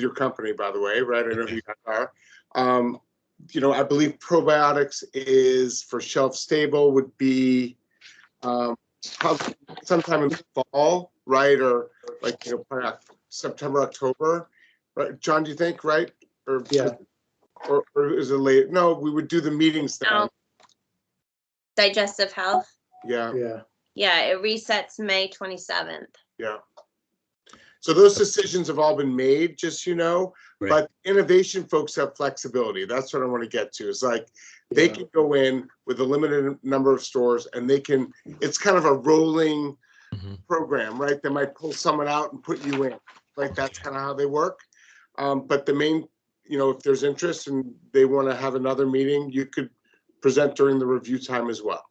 Speaker 2: your company, by the way, right? I know who you guys are. I believe probiotics is for shelf stable would be probably sometime in the fall, right? Or probably September, October, right? John, do you think, right? Or is it late? No, we would do the meetings then.
Speaker 4: Digestive health.
Speaker 2: Yeah.
Speaker 4: Yeah, it resets May 27th.
Speaker 2: Yeah. So those decisions have all been made, just right. But innovation folks have flexibility. That's what I want to get to. Is they can go in with a limited number of stores, and it's kind of a rolling program, right? They might pull someone out and put you in. That's kind of how they work. But the main, if there's interest and they want to have another meeting, you could present during the review time as well.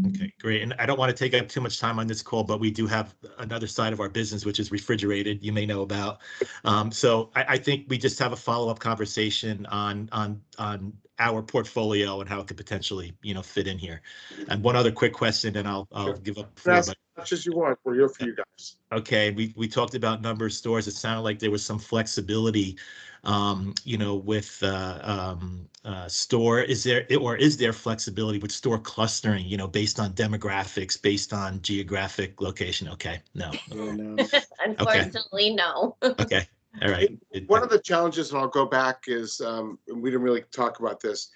Speaker 8: Okay, great. And I don't want to take up too much time on this call, but we do have another side of our business, which is refrigerated, you may know about. So I think we just have a follow-up conversation on our portfolio and how it could potentially, fit in here. And one other quick question, and I'll give up the floor.
Speaker 2: As much as you want, we're here for you guys.
Speaker 8: Okay, we talked about number of stores. It sounded like there was some flexibility, with store. Is there flexibility with store clustering, based on demographics, based on geographic location? Okay, no.
Speaker 4: Unfortunately, no.
Speaker 8: Okay, all right.
Speaker 2: One of the challenges, and I'll go back, is, and we didn't really talk about this,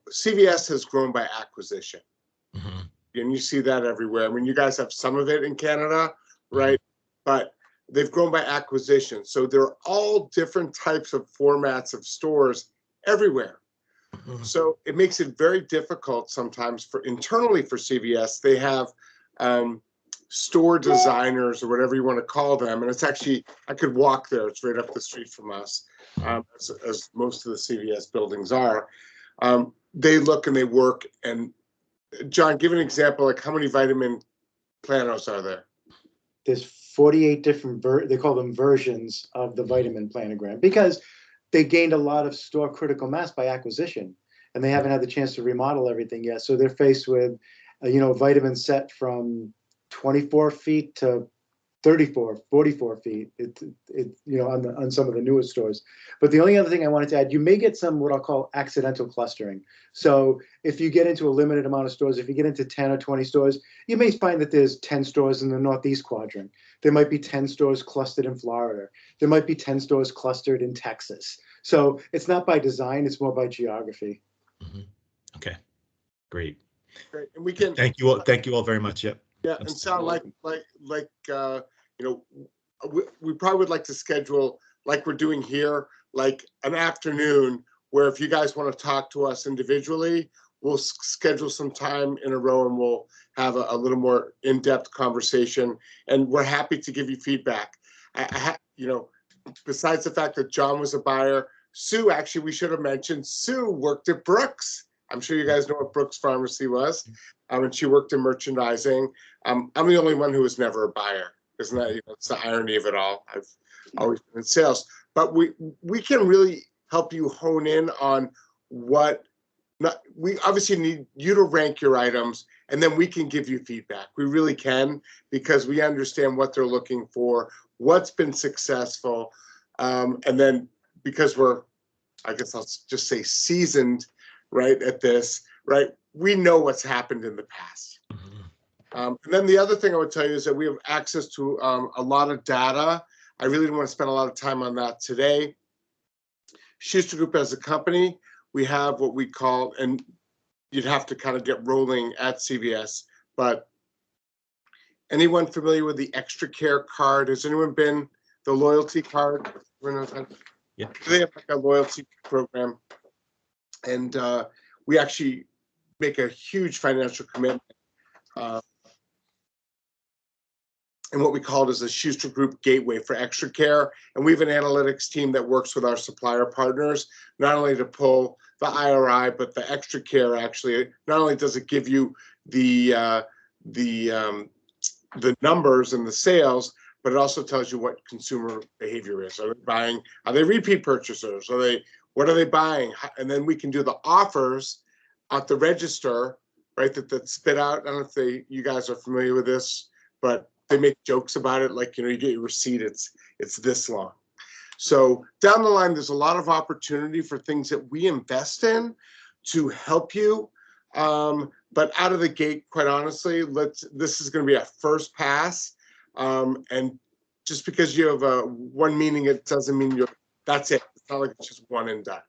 Speaker 2: CVS has grown by acquisition. And you see that everywhere. I mean, you guys have some of it in Canada, right? But they've grown by acquisition. So there are all different types of formats of stores everywhere. So it makes it very difficult sometimes internally for CVS. They have store designers, or whatever you want to call them. And it's actually, I could walk there. It's right up the street from us, as most of the CVS buildings are. They look and they work. And John, give an example, how many vitamin planos are there?
Speaker 3: There's 48 different, they call them versions of the vitamin planogram, because they gained a lot of store critical mass by acquisition. and they haven't had the chance to remodel everything yet. So they're faced with, vitamin set from 24 feet to 34, 44 feet, on some of the newest stores. But the only other thing I wanted to add, you may get some what I'll call accidental clustering. So if you get into a limited amount of stores, if you get into 10 or 20 stores, you may find that there's 10 stores in the Northeast quadrant. There might be 10 stores clustered in Florida. There might be 10 stores clustered in Texas. So it's not by design, it's more by geography.
Speaker 8: Mm-hmm. Okay, great.
Speaker 2: Great. And we can
Speaker 8: thank you all very much. Yep.
Speaker 2: Yeah, and sound we probably would like to schedule, like we're doing here, like an afternoon where if you guys want to talk to us individually, we'll schedule some time in a row and we'll have a little more in-depth conversation. And we're happy to give you feedback. Besides the fact that John was a buyer, Sue, actually, we should have mentioned, Sue worked at Brooks. I'm sure you guys know what Brooks Pharmacy was. And she worked in merchandising. I'm the only one who was never a buyer. Isn't that, it's the irony of it all. I've always been in sales. But we can really help you hone in on we obviously need you to rank your items, and then we can give you feedback. We really can, because we understand what they're looking for, what's been successful. And then because we're, I guess I'll just say seasoned, right, at this, right, we know what's happened in the past. And then the other thing I would tell you is that we have access to a lot of data. I really don't want to spend a lot of time on that today. Shuster Group as a company, we have what we call, and you'd have to kind of get rolling at CVS, but anyone familiar with the Extra Care card? Has anyone been the loyalty card?
Speaker 8: Yeah.
Speaker 2: They have like a loyalty program, and we actually make a huge financial commitment. And what we call it is a Shuster Group gateway for Extra Care. And we have an analytics team that works with our supplier partners, not only to pull the IRI, but the Extra Care actually, not only does it give you the numbers and the sales, but it also tells you what consumer behavior is. Are they buying? Are they repeat purchasers? What are they buying? And then we can do the offers at the register, right? That spit out. I don't know if you guys are familiar with this, but they make jokes about it. Like, you get your receipt, it's this long. So down the line, there's a lot of opportunity for things that we invest in to help you. But out of the gate, quite honestly, this is going to be a first pass. And just because you have one meeting, it doesn't mean that's it. It's not like it's just one and done.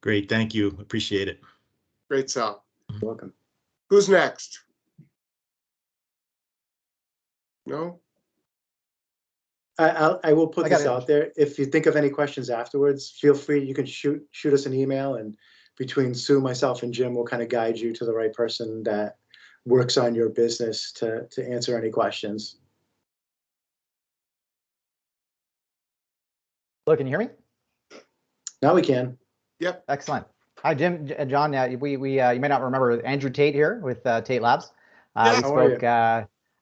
Speaker 8: Great, thank you. Appreciate it.
Speaker 2: Great, Sal.
Speaker 3: You're welcome.
Speaker 2: Who's next? No?
Speaker 3: I will put this out there. If you think of any questions afterwards, feel free. You can shoot us an email, and between Sue, myself, and Jim, we'll kind of guide you to the right person that works on your business to answer any questions.
Speaker 9: Hello, can you hear me?
Speaker 3: Now we can.
Speaker 2: Yep.
Speaker 9: Excellent. Hi, Jim, John. You may not remember Andrew Tate here with Tate Labs. We spoke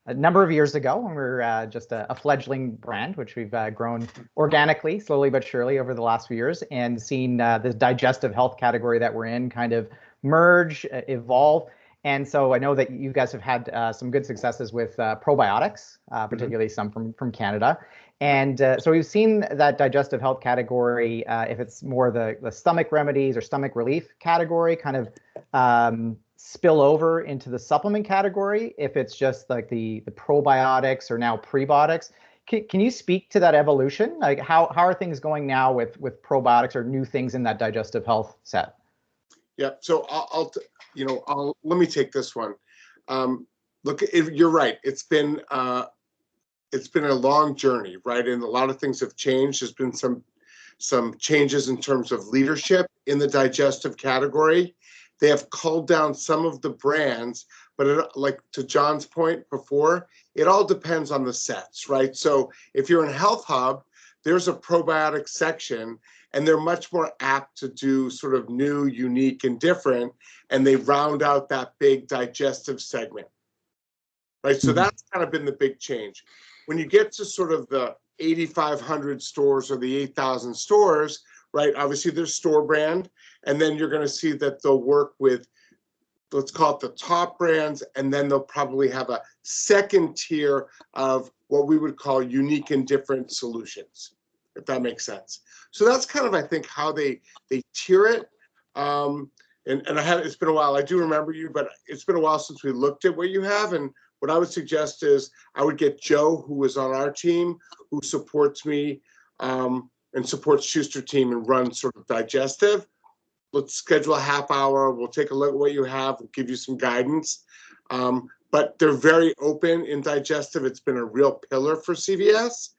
Speaker 9: a number of years ago when we were just a fledgling brand, which we've grown organically, slowly but surely over the last few years, and seen this digestive health category that we're in kind of merge, evolve. And so I know that you guys have had some good successes with probiotics, particularly some from Canada. And so we've seen that digestive health category, if it's more the stomach remedies or stomach relief category, kind of spill over into the supplement category, if it's just like the probiotics or now prebiotics. Can you speak to that evolution? Like how are things going now with probiotics or new things in that digestive health set?
Speaker 2: Yeah, so let me take this one. Look, you're right. It's been a long journey, right? And a lot of things have changed. There's been some changes in terms of leadership in the digestive category. They have culled down some of the brands, but like to John's point before, it all depends on the sets, right? So if you're in Health Hub, there's a probiotic section, and they're much more apt to do sort of new, unique, and different, and they round out that big digestive segment, right? So that's kind of been the big change. When you get to sort of the 8,500 stores or the 8,000 stores, right? Obviously, their store brand, and then you're going to see that they'll work with, let's call it the top brands, and then they'll probably have a second tier of what we would call unique and different solutions, if that makes sense. So that's kind of, I think, how they tier it. And I have, it's been a while. I do remember you, but it's been a while since we looked at what you have. And what I would suggest is I would get Joe, who is on our team, who supports me and supports Shuster team and runs sort of digestive. Let's schedule a half hour. We'll take a look at what you have. We'll give you some guidance. But they're very open in digestive. It's been a real pillar for CVS.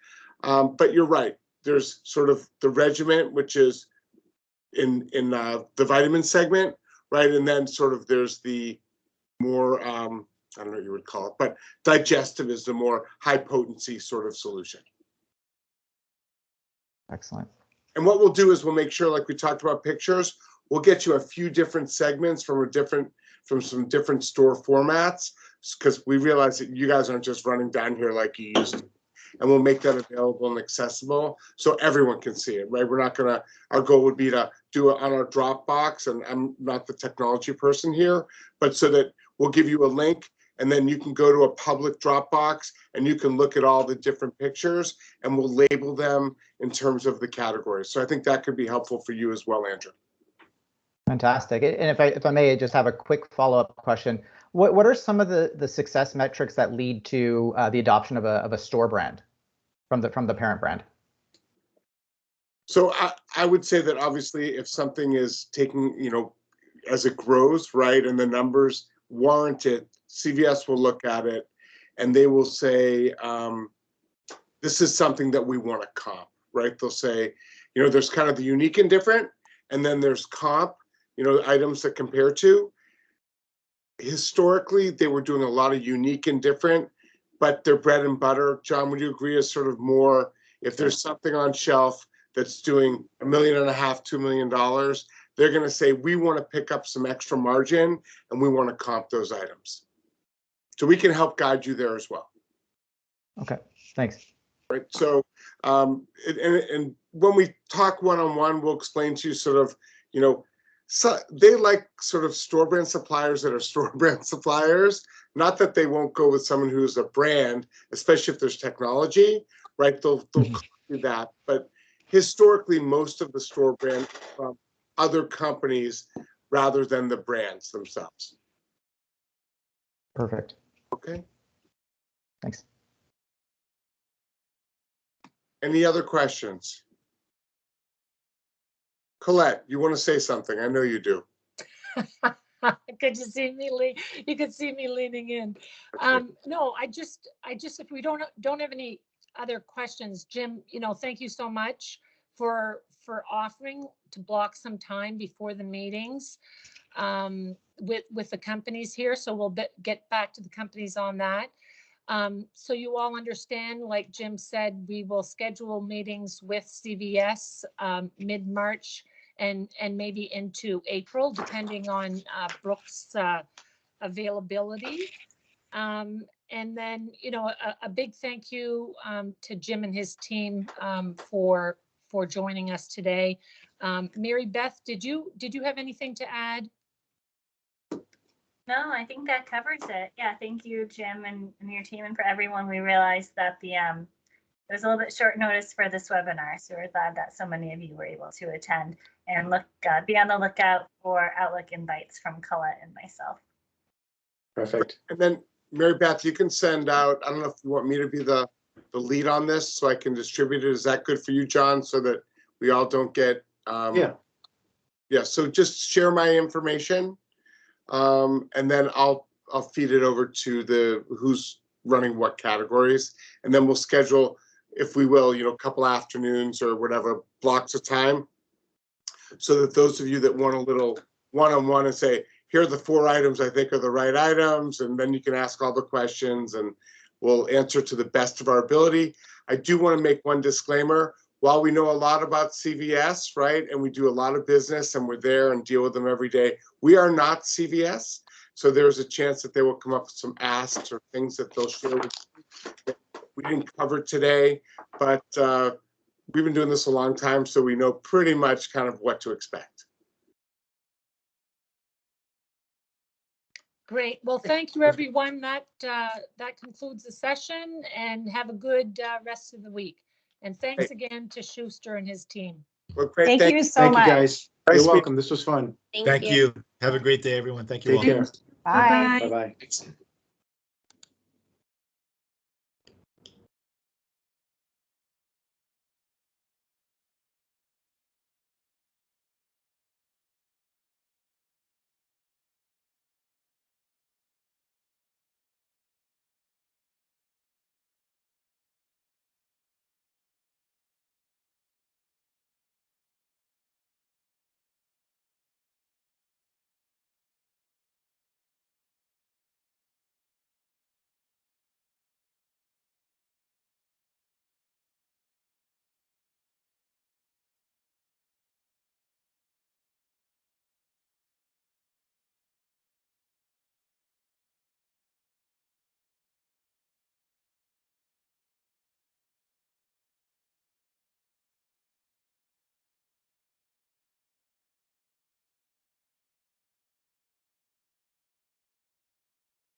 Speaker 2: But you're right. There's sort of the regiment, which is in the vitamin segment, right? And then sort of there's the more, I don't know what you would call it, but digestive is the more high potency sort of solution.
Speaker 9: Excellent.
Speaker 2: And what we'll do is we'll make sure, like we talked about pictures, we'll get you a few different segments from some different store formats, because we realize that you guys aren't just running down here like you used to. And we'll make that available and accessible so everyone can see it, right? We're not gonna, our goal would be to do it on our Dropbox, and I'm not the technology person here, but so that we'll give you a link and then you can go to a public Dropbox and you can look at all the different pictures and we'll label them in terms of the categories. So I think that could be helpful for you as well, Andrew.
Speaker 9: Fantastic. And if I may just have a quick follow-up question, what are some of the success metrics that lead to the adoption of a store brand from the parent brand?
Speaker 2: So I would say that obviously if something is taking, you know, as it grows, right, and the numbers warrant it, CVS will look at it and they will say, this is something that we want to comp, right? They'll say, you know, there's kind of the unique and different, and then there's comp, you know, items that compare to. Historically, they were doing a lot of unique and different, but their bread and butter, John, would you agree, is sort of more, if there's something on shelf that's doing $1.5 million, $2 million, they're going to say, we want to pick up some extra margin and we want to comp those items. So we can help guide you there as well.
Speaker 9: Okay, thanks.
Speaker 2: Right. So, and when we talk one-on-one, we'll explain to you sort of, you know, so they like sort of store brand suppliers that are store brand suppliers. Not that they won't go with someone who's a brand, especially if there's technology, right? They'll do that. But historically, most of the store brand from other companies rather than the brands themselves.
Speaker 9: Perfect.
Speaker 2: Okay.
Speaker 9: Thanks.
Speaker 2: Any other questions? Colette, you want to say something? I know you do.
Speaker 1: Could you see me? You could see me leaning in. No, I just, if we don't have any other questions, Jim, you know, thank you so much for offering to block some time before the meetings with the companies here. So we'll get back to the companies on that. So you all understand, like Jim said, we will schedule meetings with CVS mid-March and maybe into April, depending on Brooke's availability. And then, you know, a big thank you to Jim and his team for joining us today. Mary Beth, did you have anything to add?
Speaker 7: No, I think that covers it. Yeah, thank you, Jim, and your team, and for everyone. We realized that it was a little bit short notice for this webinar, so we're glad that so many of you were able to attend and be on the lookout for Outlook invites from Colette and myself.
Speaker 3: Perfect.
Speaker 2: And then Mary Beth, you can send out, I don't know if you want me to be the lead on this so I can distribute it. Is that good for you, John, so that we all don't get yeah, so just share my information. And then I'll feed it over to who's running what categories, and then we'll schedule, if we will, you know, a couple afternoons or whatever blocks of time, so that those of you that want a little one-on-one and say, here are the 4 items I think are the right items, and then you can ask all the questions and we'll answer to the best of our ability. I do want to make one disclaimer. While we know a lot about CVS, right, and we do a lot of business and we're there and deal with them every day, we are not CVS. So there's a chance that they will come up with some asks or things that they'll share with you that we didn't cover today. But we've been doing this a long time, so we know pretty much kind of what to expect.
Speaker 1: Great. Well, thank you, everyone. That concludes the session, and have a good rest of the week. And thanks again to Shuster and his team.
Speaker 2: Well, great.
Speaker 5: Thank you so
Speaker 3: Thank
Speaker 5: much.
Speaker 3: you, guys.
Speaker 2: Nice
Speaker 3: You're
Speaker 2: to meet
Speaker 3: welcome. This was fun.
Speaker 9: Thank you.
Speaker 8: Have a great day, everyone. Thank you
Speaker 3: Take
Speaker 8: all.
Speaker 3: care.
Speaker 5: Bye.
Speaker 3: Bye-bye.
Speaker 2: Thanks.